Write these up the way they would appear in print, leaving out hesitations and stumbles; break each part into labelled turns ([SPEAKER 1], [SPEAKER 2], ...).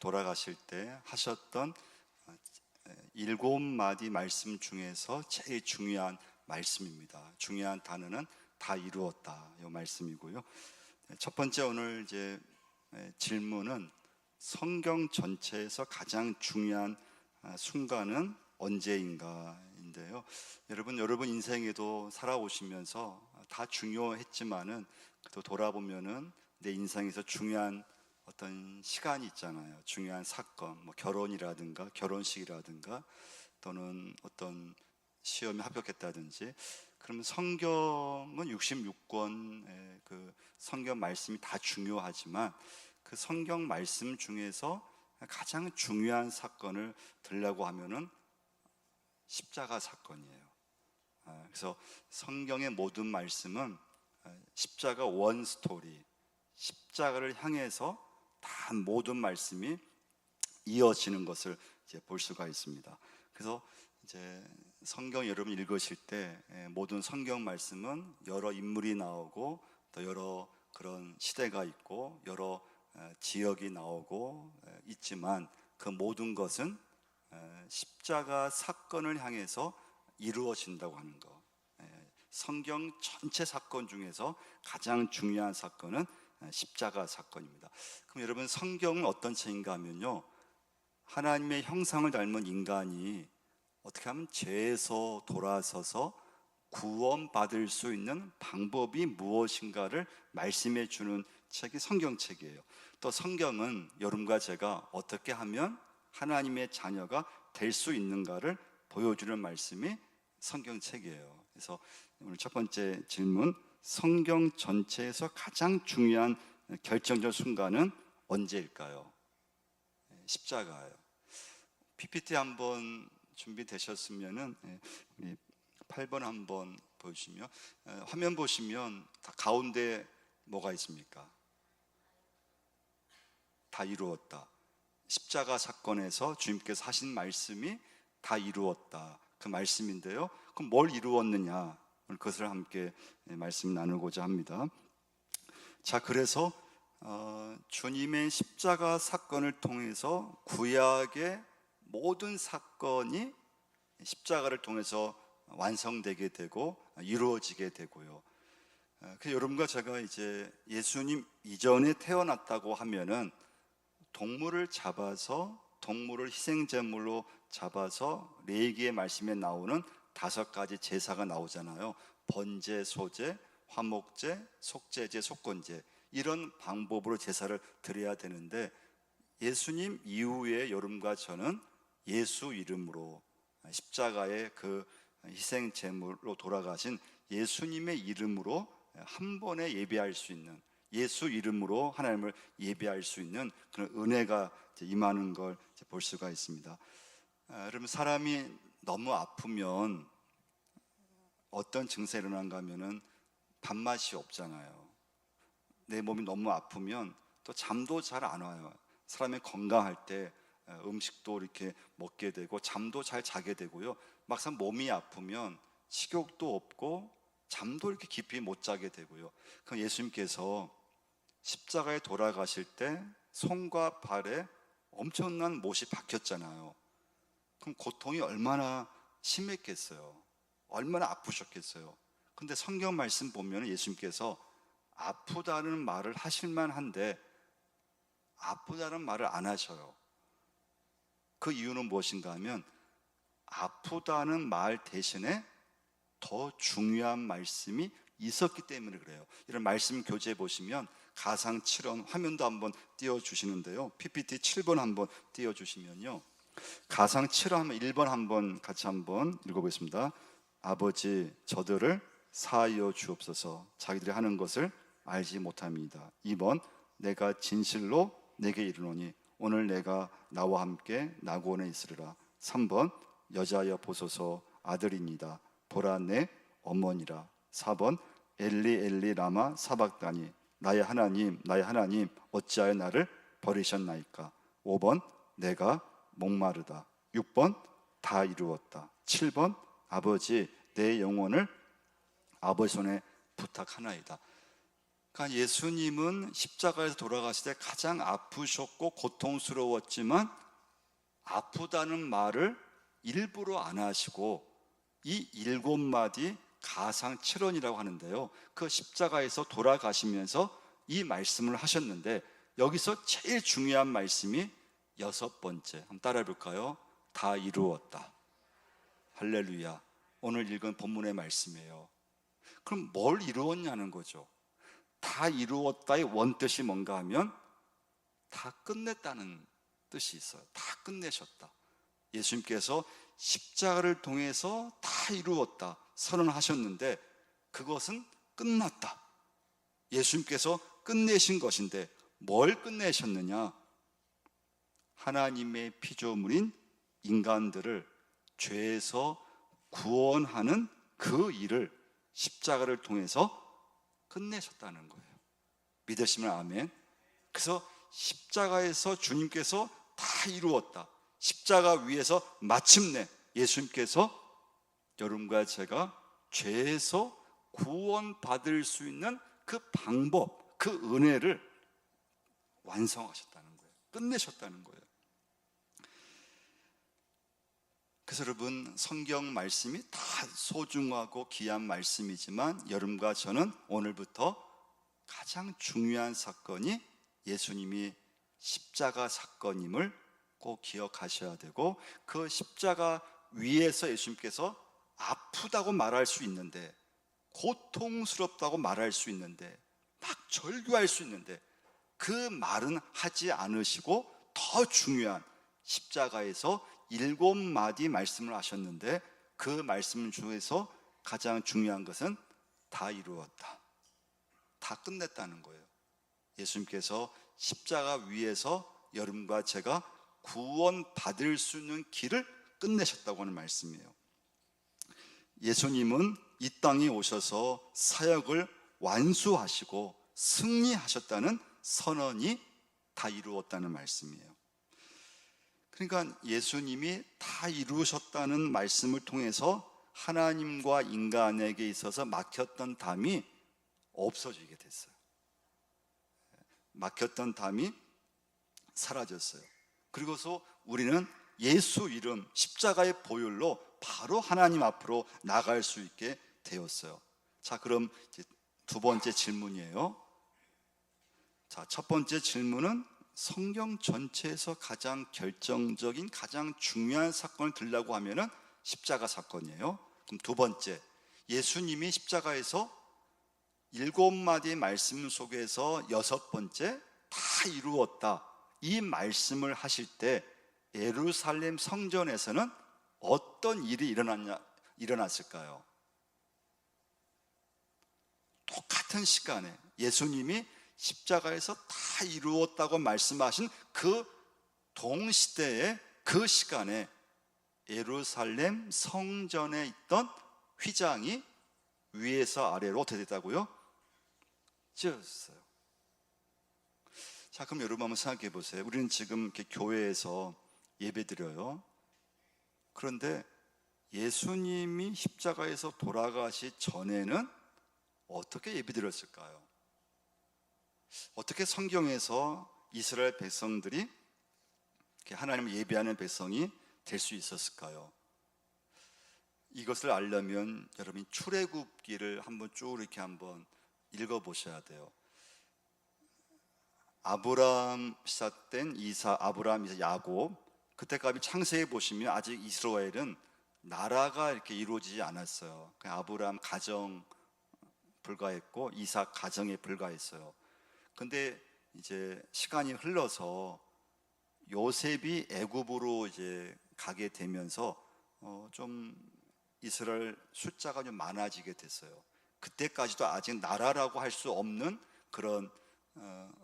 [SPEAKER 1] 돌아가실 때 하셨던 7마디 말씀 중에서 제일 중요한 말씀입니다. 중요한 단어는 다 이루었다, 이 말씀이고요. 첫 번째 오늘 이제 질문은 성경 전체에서 가장 중요한 순간은 언제인가인데요. 여러분 인생에도 살아오시면서 다 중요했지만은 또 돌아보면은 내 인생에서 중요한 어떤 시간이 있잖아요. 중요한 사건, 뭐 결혼이라든가 결혼식이라든가 또는 어떤 시험에 합격했다든지. 그러면 성경은 66권의 그 성경 말씀이 다 중요하지만 그 성경 말씀 중에서 가장 중요한 사건을 들려고 하면은 십자가 사건이에요. 그래서 성경의 모든 말씀은 십자가 원 스토리, 십자가를 향해서 다 모든 말씀이 이어지는 것을 이제 볼 수가 있습니다. 그래서 이제 성경 여러분 읽으실 때 모든 성경 말씀은 여러 인물이 나오고 또 여러 그런 시대가 있고 여러 지역이 나오고 있지만 그 모든 것은 십자가 사건을 향해서 이루어진다고 하는 것. 성경 전체 사건 중에서 가장 중요한 사건은 십자가 사건입니다. 그럼 여러분 성경은 어떤 책인가 하면요, 하나님의 형상을 닮은 인간이 어떻게 하면 죄에서 돌아서서 구원받을 수 있는 방법이 무엇인가를 말씀해 주는 책이 성경책이에요. 또 성경은 여러분과 제가 어떻게 하면 하나님의 자녀가 될 수 있는가를 보여주는 말씀이 성경책이에요. 그래서 오늘 첫 번째 질문, 성경 전체에서 가장 중요한 결정적 순간은 언제일까요? 십자가예요. PPT 한번 준비되셨으면은 8번 한번 보여주시면, 화면 보시면 다 가운데 뭐가 있습니까? 다 이루었다. 십자가 사건에서 주님께서 하신 말씀이 다 이루었다, 그 말씀인데요. 그럼 뭘 이루었느냐, 그것을 함께 말씀 나누고자 합니다. 자, 그래서 주님의 십자가 사건을 통해서 구약의 모든 사건이 십자가를 통해서 완성되게 되고 이루어지게 되고요. 그래서 여러분과 제가 이제 예수님 이전에 태어났다고 하면은 동물을 잡아서, 동물을 희생제물로 잡아서 레위기의 말씀에 나오는 5가지 제사가 나오잖아요. 번제, 소제, 화목제, 속죄제, 속건제, 이런 방법으로 제사를 드려야 되는데, 예수님 이후에 여러분과 저는 예수 이름으로, 십자가의 그 희생제물로 돌아가신 예수님의 이름으로 한 번에 예배할 수 있는, 예수 이름으로 하나님을 예배할 수 있는 그런 은혜가 임하는 걸 볼 수가 있습니다. 여러분, 사람이 너무 아프면 어떤 증세가 일어난가 하면은 밥맛이 없잖아요. 내 몸이 너무 아프면 또 잠도 잘 안 와요. 사람이 건강할 때 음식도 이렇게 먹게 되고 잠도 잘 자게 되고요. 막상 몸이 아프면 식욕도 없고 잠도 이렇게 깊이 못 자게 되고요. 그럼 예수님께서 십자가에 돌아가실 때 손과 발에 엄청난 못이 박혔잖아요. 그럼 고통이 얼마나 심했겠어요. 얼마나 아프셨겠어요. 근데 성경 말씀 보면 예수님께서 아프다는 말을 하실만 한데 아프다는 말을 안 하셔요. 그 이유는 무엇인가 하면 아프다는 말 대신에 더 중요한 말씀이 있었기 때문에 그래요. 이런 말씀 교재 보시면 가상 7원 화면도 한번 띄워주시는데요, PPT 7번 한번 띄워주시면요, 가상 7원 하면 1번 한번 같이 한번 읽어보겠습니다. 아버지, 저들을 사하여 주옵소서. 자기들이 하는 것을 알지 못합니다. 2번, 내가 진실로 내게 이르노니 오늘 내가 나와 함께 나고원에 있으리라. 3번, 여자여 보소서, 아들입니다. 보라 내 어머니라. 4번, 엘리 엘리 라마 사박다니, 나의 하나님 나의 하나님 어찌하여 나를 버리셨나이까. 5번, 내가 목마르다. 6번, 다 이루었다. 7번, 아버지 내 영혼을 아버지 손에 부탁하나이다. 그러니까 예수님은 십자가에서 돌아가실 때 가장 아프셨고 고통스러웠지만 아프다는 말을 일부러 안 하시고 이 7마디 가상칠언이라고 하는데요, 그 십자가에서 돌아가시면서 이 말씀을 하셨는데, 여기서 제일 중요한 말씀이 6번째, 한번 따라해 볼까요? 다 이루었다. 할렐루야. 오늘 읽은 본문의 말씀이에요. 그럼 뭘 이루었냐는 거죠. 다 이루었다의 원뜻이 뭔가 하면 다 끝냈다는 뜻이 있어요. 다 끝내셨다. 예수님께서 십자가를 통해서 다 이루었다 선언하셨는데, 그것은 끝났다. 예수님께서 끝내신 것인데 뭘 끝내셨느냐? 하나님의 피조물인 인간들을 죄에서 구원하는 그 일을 십자가를 통해서 끝내셨다는 거예요. 믿으시면 아멘. 그래서 십자가에서 주님께서 다 이루었다, 십자가 위에서 마침내 예수님께서 여러분과 제가 죄에서 구원받을 수 있는 그 방법, 그 은혜를 완성하셨다는 거예요. 끝내셨다는 거예요. 그래서 여러분, 성경 말씀이 다 소중하고 귀한 말씀이지만 여러분과 저는 오늘부터 가장 중요한 사건이 예수님이 십자가 사건임을 꼭 기억하셔야 되고, 그 십자가 위에서 예수님께서 아프다고 말할 수 있는데, 고통스럽다고 말할 수 있는데, 막 절규할 수 있는데 그 말은 하지 않으시고 더 중요한 십자가에서 7마디 말씀을 하셨는데, 그 말씀 중에서 가장 중요한 것은 다 이루었다, 다 끝냈다는 거예요. 예수님께서 십자가 위에서 여러분과 제가 구원받을 수 있는 길을 끝내셨다고 하는 말씀이에요. 예수님은 이 땅에 오셔서 사역을 완수하시고 승리하셨다는 선언이 다 이루었다는 말씀이에요. 그러니까 예수님이 다 이루셨다는 말씀을 통해서 하나님과 인간에게 있어서 막혔던 담이 없어지게 됐어요. 막혔던 담이 사라졌어요. 그리고서 우리는 예수 이름, 십자가의 보혈로 바로 하나님 앞으로 나갈 수 있게 되었어요. 자, 그럼 이제 두 번째 질문이에요. 자, 첫 번째 질문은 성경 전체에서 가장 결정적인, 가장 중요한 사건을 들라고 하면은 십자가 사건이에요. 그럼 두 번째, 예수님이 십자가에서 7마디의 말씀 속에서 6번째, 다 이루었다, 이 말씀을 하실 때 예루살렘 성전에서는 어떤 일이 일어났을까요? 똑같은 시간에 예수님이 십자가에서 다 이루었다고 말씀하신 그 동시대에, 그 시간에 예루살렘 성전에 있던 휘장이 위에서 아래로 어떻게 됐다고요? 찢어졌어요. 자, 그럼 여러분 한번 생각해 보세요. 우리는 지금 이렇게 교회에서 예배 드려요. 그런데 예수님이 십자가에서 돌아가시 전에는 어떻게 예배 드렸을까요? 어떻게 성경에서 이스라엘 백성들이 하나님을 예배하는 백성이 될 수 있었을까요? 이것을 알려면 여러분이 출애굽기를 한번 쭉 이렇게 한번 읽어보셔야 돼요. 아브라함 시작된 아브라함, 이삭, 야곱, 그때까지 창세기 보시면 아직 이스라엘은 나라가 이렇게 이루어지지 않았어요. 그냥 아브라함 가정 불과했고 이삭 가정에 불과했어요. 근데 이제 시간이 흘러서 요셉이 애굽으로 이제 가게 되면서 좀 이스라엘 숫자가 좀 많아지게 됐어요. 그때까지도 아직 나라라고 할 수 없는 그런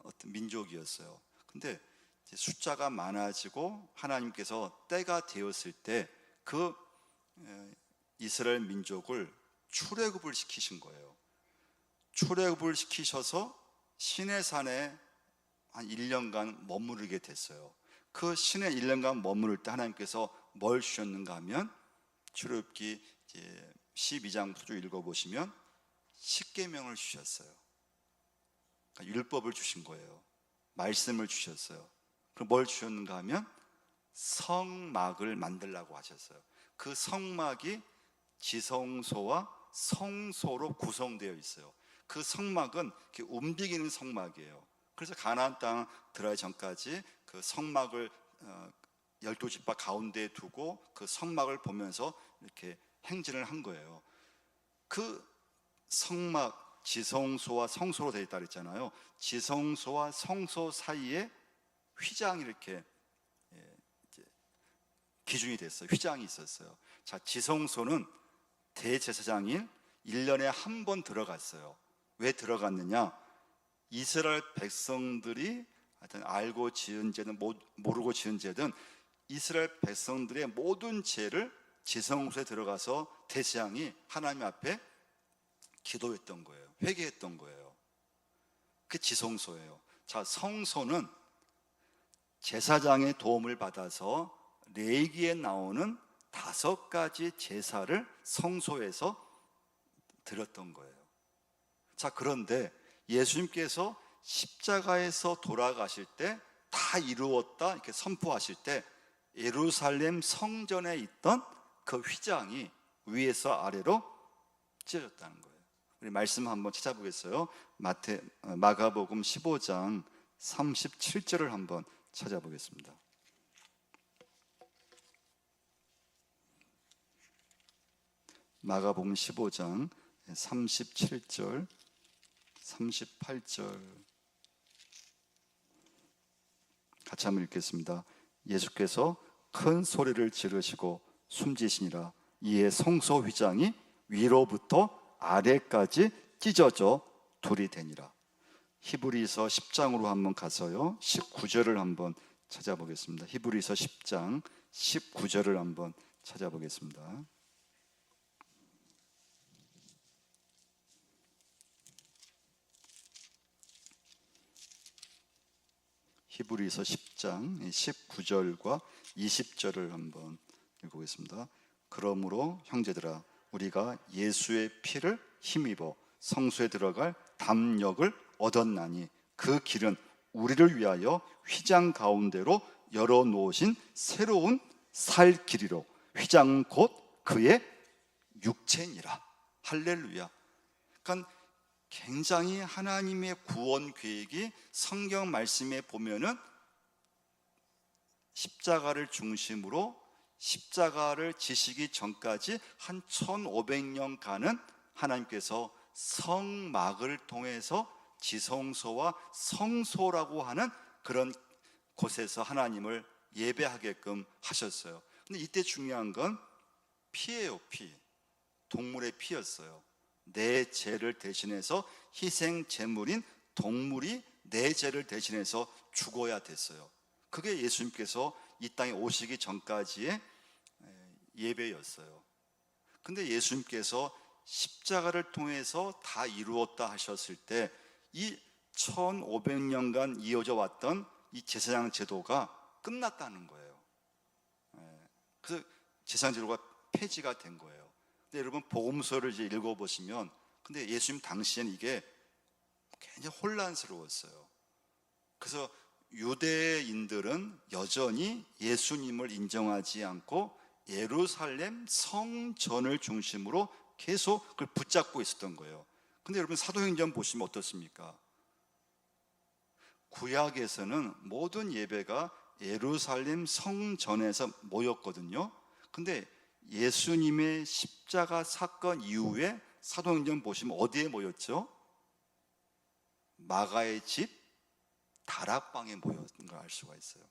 [SPEAKER 1] 어떤 민족이었어요. 근데 이제 숫자가 많아지고 하나님께서 때가 되었을 때 그 이스라엘 민족을 출애굽을 시키신 거예요. 출애굽을 시키셔서 시내산에 한 1년간 머무르게 됐어요. 그 시내 1년간 머무를 때 하나님께서 뭘 주셨는가 하면, 출애굽기 12장부터 쭉 읽어보시면 십계명을 주셨어요. 율법을 주신 거예요. 말씀을 주셨어요. 그럼 뭘 주셨는가 하면 성막을 만들라고 하셨어요. 그 성막이 지성소와 성소로 구성되어 있어요. 그 성막은 이렇게 움직이는 성막이에요. 그래서 가나안 땅 들어가기 전까지 그 성막을 12지파 가운데에 두고 그 성막을 보면서 이렇게 행진을 한 거예요. 그 성막, 지성소와 성소로 되어 있다 그랬잖아요. 지성소와 성소 사이에 휘장이 이렇게 기준이 됐어요. 휘장이 있었어요. 자, 지성소는 대제사장이 1년에 한 번 들어갔어요. 왜 들어갔느냐? 이스라엘 백성들이 하여튼 알고 지은 죄든 모르고 지은 죄든 이스라엘 백성들의 모든 죄를 지성소에 들어가서 대제사장이 하나님 앞에 기도했던 거예요. 회개했던 거예요. 그 지성소예요. 자, 성소는 제사장의 도움을 받아서 레위기에 나오는 5가지 제사를 성소에서 드렸던 거예요. 자, 그런데 예수님께서 십자가에서 돌아가실 때 다 이루었다 이렇게 선포하실 때 예루살렘 성전에 있던 그 휘장이 위에서 아래로 찢어졌다는 거예요. 우리 말씀 한번 찾아보겠어요. 마가복음 15장 37절을 한번 찾아보겠습니다. 마가복음 15장 37절 38절 같이 한번 읽겠습니다. 예수께서 큰 소리를 지르시고 숨지시니라. 이에 성소 휘장이 위로부터 아래까지 찢어져 둘이 되니라. 히브리서 10장으로 한번 가서요 19절을 한번 찾아보겠습니다. 히브리서 10장 19절을 한번 찾아보겠습니다. 히브리서 10장 19절과 20절을 한번 읽어보겠습니다. 그러므로 형제들아 우리가 예수의 피를 힘입어 성소에 들어갈 담력을 얻었나니 그 길은 우리를 위하여 휘장 가운데로 열어놓으신 새로운 살 길이로 휘장 곧 그의 육체니라. 할렐루야. 그러니까 굉장히 하나님의 구원 계획이 성경 말씀에 보면은 십자가를 중심으로 십자가를 지시기 전까지 한 1500년간은 하나님께서 성막을 통해서 지성소와 성소라고 하는 그런 곳에서 하나님을 예배하게끔 하셨어요. 근데 이때 중요한 건 피예요. 피. 동물의 피였어요. 내 죄를 대신해서 희생 제물인 동물이 내 죄를 대신해서 죽어야 됐어요. 그게 예수님께서 이 땅에 오시기 전까지의 예배였어요. 근데 예수님께서 십자가를 통해서 다 이루었다 하셨을 때 이 1500년간 이어져 왔던 이 제사장 제도가 끝났다는 거예요. 그래서 제사장 제도가 폐지가 된 거예요. 근데 여러분 복음서를 이제 읽어보시면 근데 예수님 당시에는 이게 굉장히 혼란스러웠어요. 그래서 유대인들은 여전히 예수님을 인정하지 않고 예루살렘 성전을 중심으로 계속 그걸 붙잡고 있었던 거예요. 근데 여러분 사도행전 보시면 어떻습니까? 구약에서는 모든 예배가 예루살렘 성전에서 모였거든요. 근데 예수님의 십자가 사건 이후에 사도행전 보시면 어디에 모였죠? 마가의 집 다락방에 모였던 걸 알 수가 있어요.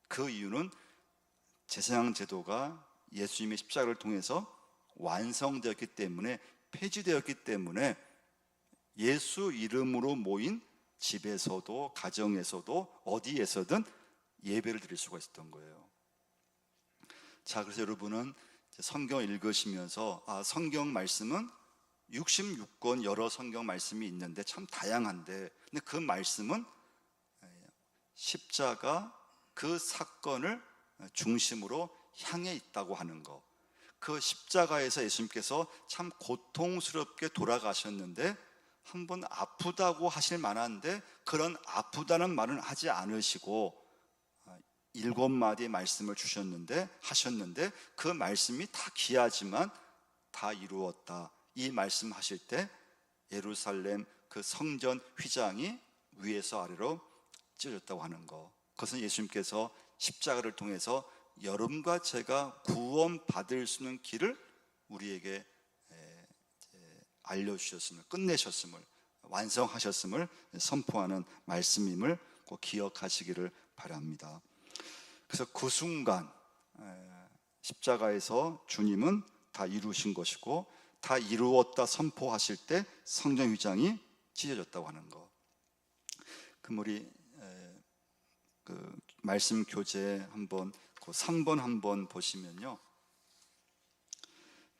[SPEAKER 1] 그 이유는 제사장 제도가 예수님의 십자가를 통해서 완성되었기 때문에 폐지되었기 때문에 예수 이름으로 모인 집에서도 가정에서도 어디에서든 예배를 드릴 수가 있었던 거예요. 자, 그래서 여러분은 성경을 읽으시면서 성경 말씀은 66권 여러 성경 말씀이 있는데 참 다양한데 근데 그 말씀은 십자가 그 사건을 중심으로 향해 있다고 하는 거. 그 십자가에서 예수님께서 참 고통스럽게 돌아가셨는데 한번 아프다고 하실 만한데 그런 아프다는 말은 하지 않으시고 7마디의 말씀을 하셨는데 그 말씀이 다 귀하지만 다 이루었다. 이 말씀하실 때 예루살렘 그 성전 휘장이 위에서 아래로 찢어졌다고 하는 거, 그것은 예수님께서 십자가를 통해서 여러분과 제가 구원받을 수 있는 길을 우리에게 알려주셨음을, 끝내셨음을, 완성하셨음을 선포하는 말씀임을 꼭 기억하시기를 바랍니다. 그래서 그 순간 십자가에서 주님은 다 이루신 것이고 다 이루었다 선포하실 때 성전 휘장이 찢어졌다고 하는 것. 그럼 우리 그 말씀 교재 한번 그 3번 한번 보시면요,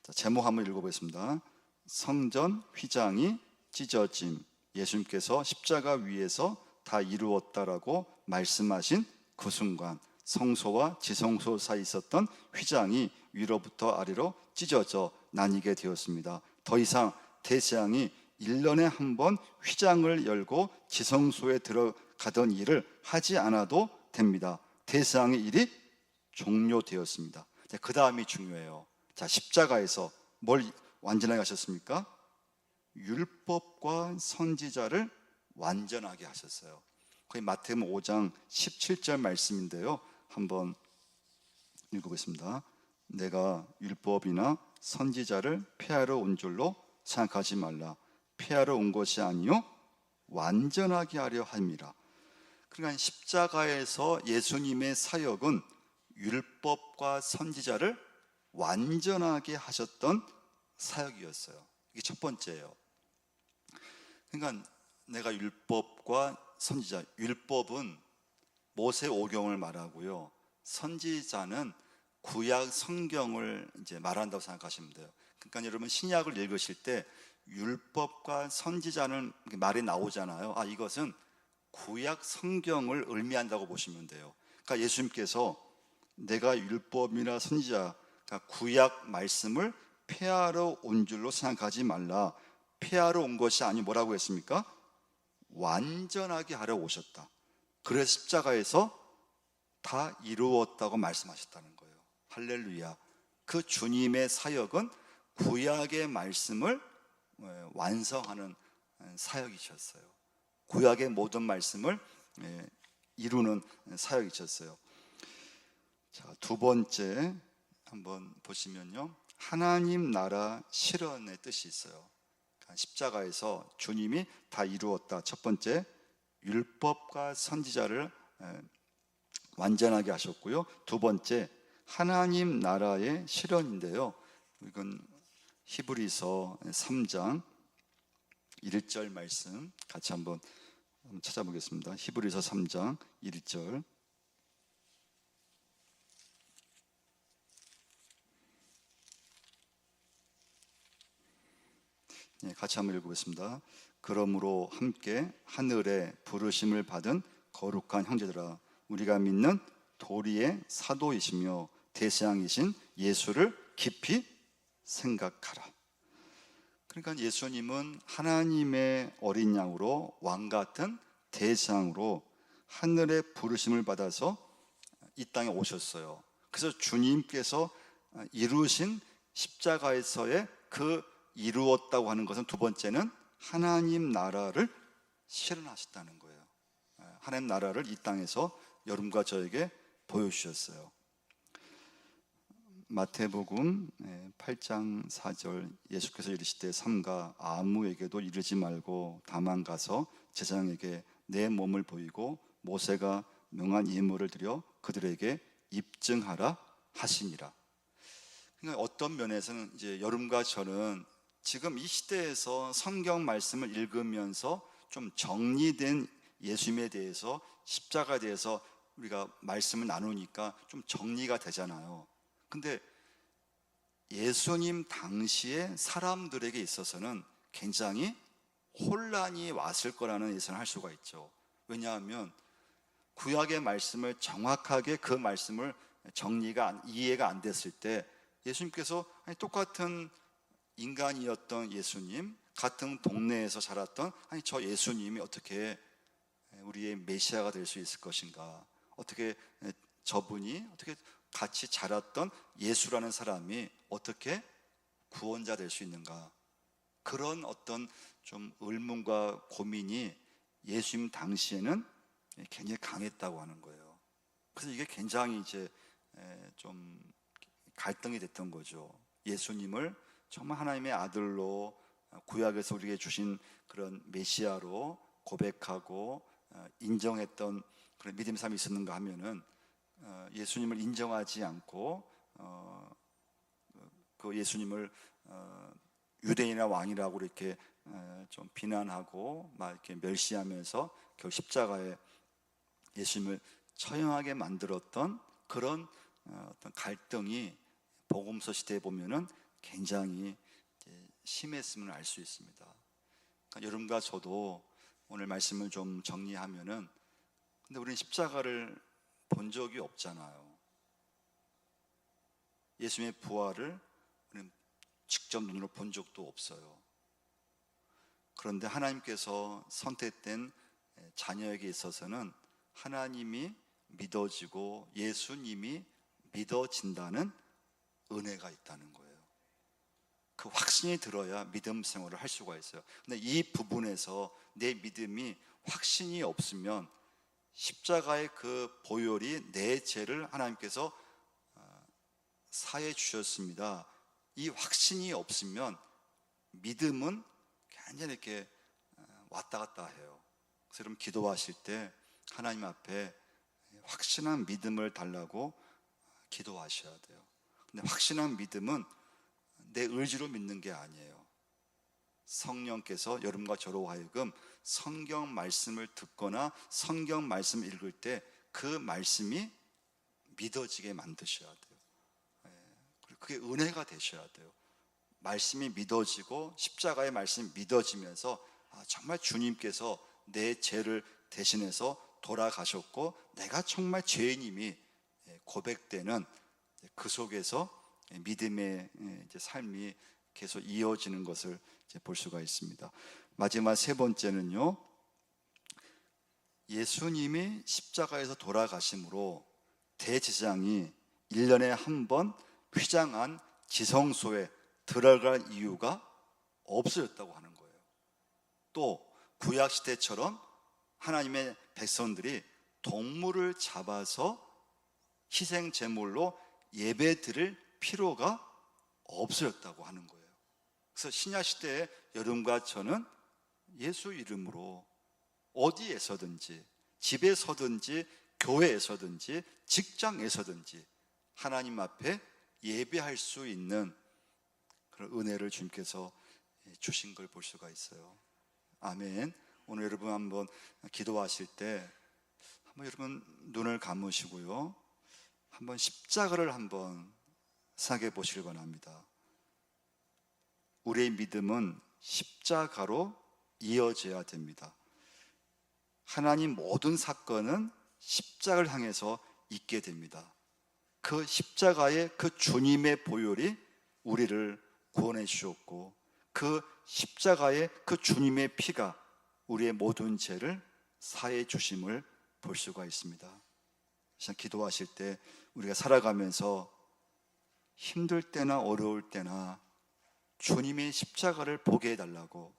[SPEAKER 1] 자, 제목 한번 읽어보겠습니다. 성전 휘장이 찢어짐. 예수님께서 십자가 위에서 다 이루었다라고 말씀하신 그 순간 성소와 지성소 사이 있었던 휘장이 위로부터 아래로 찢어져 나뉘게 되었습니다. 더 이상 대제사장이 1년에 한 번 휘장을 열고 지성소에 들어가던 일을 하지 않아도 됩니다. 대제사장의 일이 종료되었습니다. 그 다음이 중요해요. 자, 십자가에서 뭘 완전하게 하셨습니까? 율법과 선지자를 완전하게 하셨어요. 거기 마태복음 5장 17절 말씀인데요, 한번 읽어보겠습니다. 내가 율법이나 선지자를 폐하러 온 줄로 생각하지 말라. 폐하러 온 것이 아니요 완전하게 하려 함이라. 그러니까 십자가에서 예수님의 사역은 율법과 선지자를 완전하게 하셨던 사역이었어요. 이게 첫 번째예요. 그러니까 내가 율법과 선지자, 율법은 모세 오경을 말하고요, 선지자는 구약 성경을 이제 말한다고 생각하시면 돼요. 그러니까 여러분 신약을 읽으실 때 율법과 선지자는 말이 나오잖아요. 아, 이것은 구약 성경을 의미한다고 보시면 돼요. 그러니까 예수님께서 내가 율법이나 선지자, 그러니까 구약 말씀을 폐하러 온 줄로 생각하지 말라. 폐하러 온 것이 아니 뭐라고 했습니까? 완전하게 하러 오셨다. 그래서 십자가에서 다 이루었다고 말씀하셨다는 거예요. 할렐루야. 그 주님의 사역은 구약의 말씀을 완성하는 사역이셨어요. 구약의 모든 말씀을 이루는 사역이셨어요. 자, 두 번째 한번 보시면요, 하나님 나라 실현의 뜻이 있어요. 십자가에서 주님이 다 이루었다. 첫 번째, 율법과 선지자를 완전하게 하셨고요. 두 번째, 하나님 나라의 실현인데요, 이건 히브리서 3장 1절 말씀 같이 한번 찾아보겠습니다. 히브리서 3장 1절. 같이 한번 읽어보겠습니다. 그러므로 함께 하늘에 부르심을 받은 거룩한 형제들아, 우리가 믿는 도리의 사도이시며 대제사장이신 예수를 깊이 생각하라. 그러니까 예수님은 하나님의 어린 양으로 왕 같은 대제사장으로 하늘의 부르심을 받아서 이 땅에 오셨어요. 그래서 주님께서 이루신 십자가에서의 그 이루었다고 하는 것은 두 번째는 하나님 나라를 실현하셨다는 거예요. 하나님 나라를 이 땅에서 여러분과 저에게 보여주셨어요. 마태복음 8장 4절, 예수께서 이르시되 삼가 아무에게도 이르지 말고 다만 가서 제사장에게 내 몸을 보이고 모세가 명한 예물을 드려 그들에게 입증하라 하심이라. 그러니까 어떤 면에서는 이제 여러분과 저는 지금 이 시대에서 성경 말씀을 읽으면서 좀 정리된 예수님에 대해서, 십자가에 대해서 우리가 말씀을 나누니까 좀 정리가 되잖아요. 근데 예수님 당시에 사람들에게 있어서는 굉장히 혼란이 왔을 거라는 예상을 할 수가 있죠. 왜냐하면 구약의 말씀을 정확하게 그 말씀을 이해가 안 됐을 때 예수님께서 똑같은 인간이었던 예수님, 같은 동네에서 자랐던 아니 저 예수님이 어떻게 우리의 메시아가 될 수 있을 것인가? 어떻게 저분이 어떻게 같이 자랐던 예수라는 사람이 어떻게 구원자 될 수 있는가? 그런 어떤 좀 의문과 고민이 예수님 당시에는 굉장히 강했다고 하는 거예요. 그래서 이게 굉장히 이제 좀 갈등이 됐던 거죠. 예수님을 정말 하나님의 아들로 구약에서 우리에게 주신 그런 메시아로 고백하고 인정했던 그런 믿음의 삶이 있었는가 하면은 예수님을 인정하지 않고 그 예수님을 유대인이나 왕이라고 이렇게 좀 비난하고 막 이렇게 멸시하면서 결국 십자가에 예수님을 처형하게 만들었던 그런 어떤 갈등이 복음서 시대에 보면은 굉장히 심했음을 알 수 있습니다. 그러니까 여러분과 저도 오늘 말씀을 좀 정리하면은 근데 우리는 십자가를 본 적이 없잖아요. 예수님의 부활을 우리는 직접 눈으로 본 적도 없어요. 그런데 하나님께서 선택된 자녀에게 있어서는 하나님이 믿어지고 예수님이 믿어진다는 은혜가 있다는 거예요. 그 확신이 들어야 믿음 생활을 할 수가 있어요. 근데 이 부분에서 내 믿음이 확신이 없으면 십자가의 그 보혈이 내 죄를 하나님께서 사해 주셨습니다. 이 확신이 없으면 믿음은 굉장히 이렇게 왔다 갔다 해요. 그래서 여러분 기도하실 때 하나님 앞에 확신한 믿음을 달라고 기도하셔야 돼요. 근데 확신한 믿음은 내 의지로 믿는 게 아니에요. 성령께서 여러분과 저로 하여금 성경 말씀을 듣거나 성경 말씀을 읽을 때 그 말씀이 믿어지게 만드셔야 돼요. 그게 은혜가 되셔야 돼요. 말씀이 믿어지고 십자가의 말씀이 믿어지면서 정말 주님께서 내 죄를 대신해서 돌아가셨고 내가 정말 죄인임이 고백되는 그 속에서 믿음의 삶이 계속 이어지는 것을 볼 수가 있습니다. 마지막 세 번째는요, 예수님이 십자가에서 돌아가심으로 대제사장이 1년에 한 번 휘장한 지성소에 들어갈 이유가 없어졌다고 하는 거예요. 또 구약시대처럼 하나님의 백성들이 동물을 잡아서 희생제물로 예배 드릴 필요가 없어졌다고 하는 거예요. 그래서 신약시대에 여러분과 저는 예수 이름으로 어디에서든지 집에서든지 교회에서든지 직장에서든지 하나님 앞에 예배할 수 있는 그런 은혜를 주님께서 주신 걸 볼 수가 있어요. 아멘. 오늘 여러분 한번 기도하실 때 한번 여러분 눈을 감으시고요, 한번 십자가를 한번 생각해 보시길 바랍니다. 우리의 믿음은 십자가로 이어져야 됩니다. 하나님 모든 사건은 십자가를 향해서 있게 됩니다. 그 십자가의 그 주님의 보혈이 우리를 구원해 주셨고 그 십자가의 그 주님의 피가 우리의 모든 죄를 사해 주심을 볼 수가 있습니다. 기도하실 때 우리가 살아가면서 힘들 때나 어려울 때나 주님의 십자가를 보게 해달라고,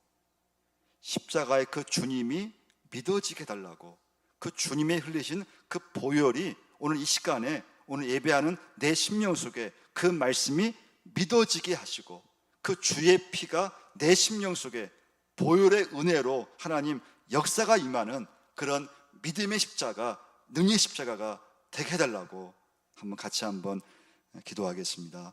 [SPEAKER 1] 십자가의 그 주님이 믿어지게 해달라고, 그 주님의 흘리신 그 보혈이 오늘 이 시간에 오늘 예배하는 내 심령 속에 그 말씀이 믿어지게 하시고 그 주의 피가 내 심령 속에 보혈의 은혜로 하나님 역사가 임하는 그런 믿음의 십자가, 능력의 십자가가 되게 해달라고 한번 같이 한번 기도하겠습니다.